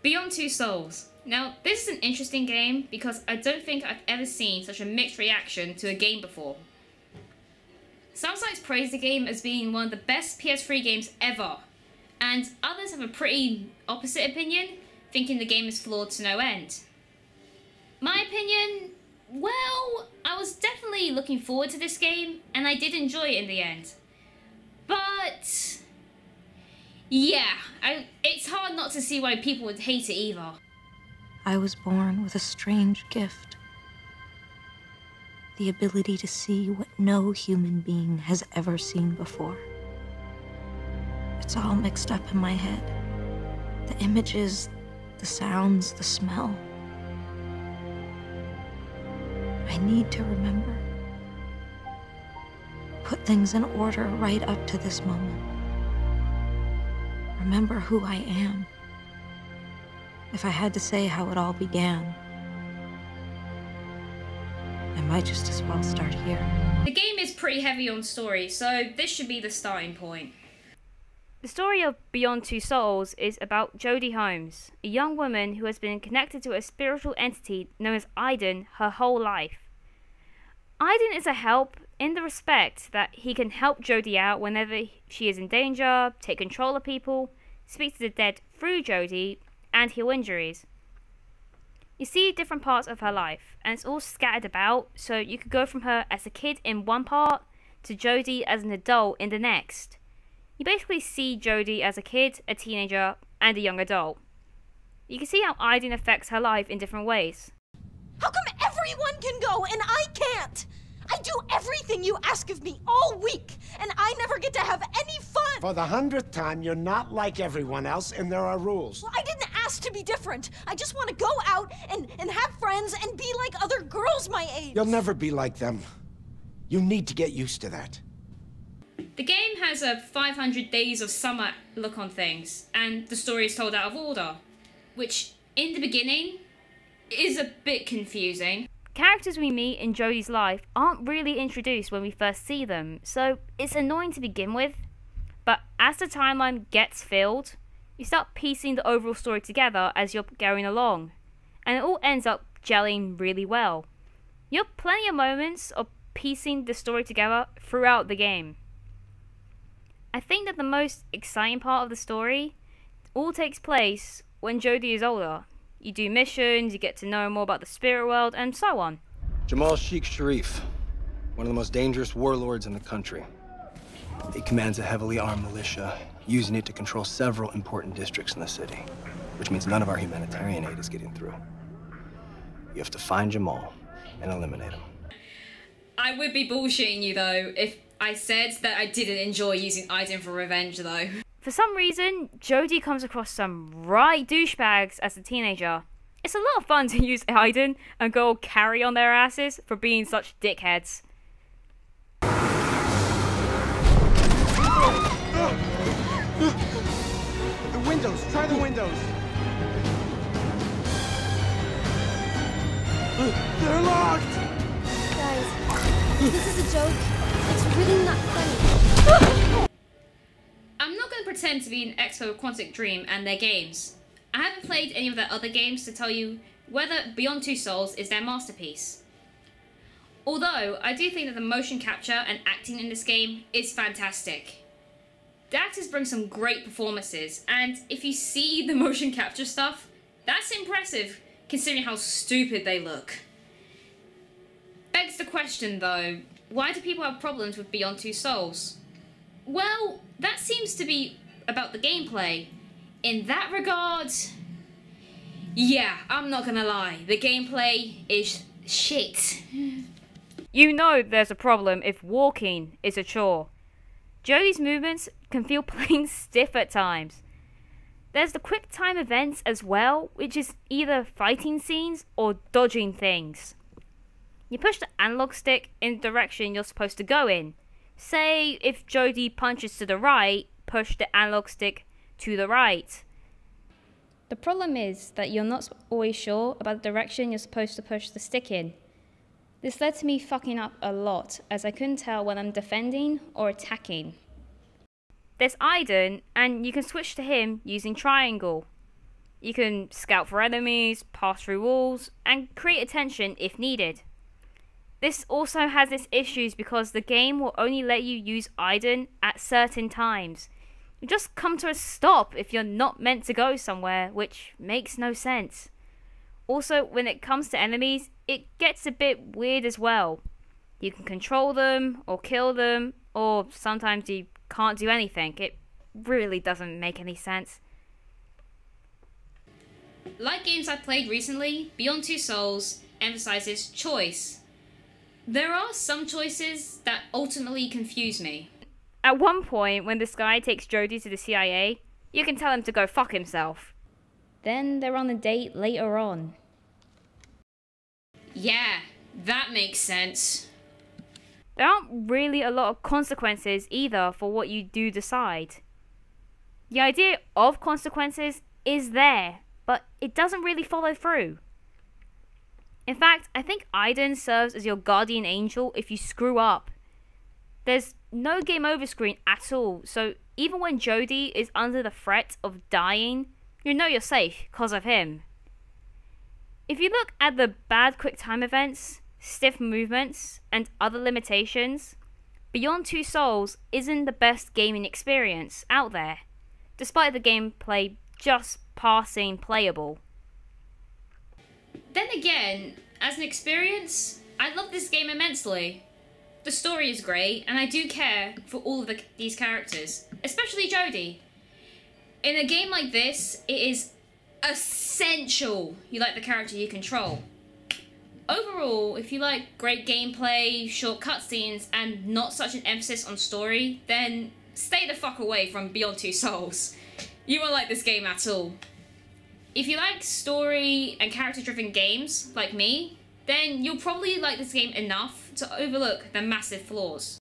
Beyond Two Souls. Now, this is an interesting game because I don't think I've ever seen such a mixed reaction to a game before. Some sites praise the game as being one of the best PS3 games ever, and others have a pretty opposite opinion, thinking the game is flawed to no end. My opinion, well, I was definitely looking forward to this game, and I did enjoy it in the end. But yeah, it's hard not to see why people would hate it either. I was born with a strange gift. The ability to see what no human being has ever seen before. It's all mixed up in my head. The images, the sounds, the smell. I need to remember. Put things in order right up to this moment. Remember who I am. If I had to say how it all began, I might just as well start here. The game is pretty heavy on story, so this should be the starting point. The story of Beyond Two Souls is about Jodie Holmes, a young woman who has been connected to a spiritual entity known as Aiden her whole life. Aiden is a help in the respect that he can help Jodie out whenever she is in danger, take control of people, speak to the dead through Jodie, and heal injuries. You see different parts of her life, and it's all scattered about, so you could go from her as a kid in one part to Jodie as an adult in the next. You basically see Jodie as a kid, a teenager, and a young adult. You can see how Aiden affects her life in different ways. How come everyone can go and I can't? I do everything you ask of me all week, and I never get to have any fun! For the 100th time, you're not like everyone else, and there are rules. Well, I didn't ask to be different. I just want to go out and have friends and be like other girls my age. You'll never be like them. You need to get used to that. The game has a 500 Days of Summer look on things, and the story is told out of order, which, in the beginning, is a bit confusing. Characters we meet in Jodie's life aren't really introduced when we first see them, so it's annoying to begin with. But as the timeline gets filled, you start piecing the overall story together as you're going along, and it all ends up gelling really well. You have plenty of moments of piecing the story together throughout the game. I think that the most exciting part of the story all takes place when Jodie is older. You do missions, you get to know more about the spirit world, and so on. Jamal Sheikh Sharif, one of the most dangerous warlords in the country. He commands a heavily armed militia, using it to control several important districts in the city, which means none of our humanitarian aid is getting through. You have to find Jamal and eliminate him. I would be bullshitting you though if I said that I didn't enjoy using Aiden for revenge though. For some reason, Jodie comes across some right douchebags as a teenager. It's a lot of fun to use Aiden and go carry on their asses for being such dickheads. The windows! Try the windows! They're locked! Guys, this is a joke. It's really not funny. I'm not going to pretend to be an expert of Quantic Dream and their games. I haven't played any of their other games to tell you whether Beyond Two Souls is their masterpiece. Although, I do think that the motion capture and acting in this game is fantastic. The actors bring some great performances, and if you see the motion capture stuff, that's impressive considering how stupid they look. Begs the question though, why do people have problems with Beyond Two Souls? Well, that seems to be about the gameplay. In that regard, yeah, I'm not gonna lie, the gameplay is shit. You know there's a problem if walking is a chore. Jodie's movements can feel plain stiff at times. There's the quick time events as well, which is either fighting scenes or dodging things. You push the analog stick in the direction you're supposed to go in. Say, if Jodie punches to the right, push the analog stick to the right. The problem is that you're not always sure about the direction you're supposed to push the stick in. This led to me fucking up a lot, as I couldn't tell when I'm defending or attacking. There's Aiden, and you can switch to him using triangle. You can scout for enemies, pass through walls, and create attention if needed. This also has its issues because the game will only let you use Aiden at certain times. You just come to a stop if you're not meant to go somewhere, which makes no sense. Also, when it comes to enemies, it gets a bit weird as well. You can control them, or kill them, or sometimes you can't do anything. It really doesn't make any sense. Like games I played recently, Beyond Two Souls emphasizes choice. There are some choices that ultimately confuse me. At one point, when this guy takes Jodie to the CIA, you can tell him to go fuck himself. Then they're on a date later on. Yeah, that makes sense. There aren't really a lot of consequences either for what you do decide. The idea of consequences is there, but it doesn't really follow through. In fact, I think Aiden serves as your guardian angel if you screw up. There's no game over screen at all, so even when Jodie is under the threat of dying, you know you're safe because of him. If you look at the bad quick time events, stiff movements, and other limitations, Beyond Two Souls isn't the best gaming experience out there, despite the gameplay just passing playable. Then again, as an experience, I love this game immensely. The story is great, and I do care for all of these characters, especially Jodie. In a game like this, it is essential you like the character you control. Overall, if you like great gameplay, short cutscenes, and not such an emphasis on story, then stay the fuck away from Beyond Two Souls. You won't like this game at all. If you like story and character-driven games, like me, then you'll probably like this game enough to overlook the massive flaws.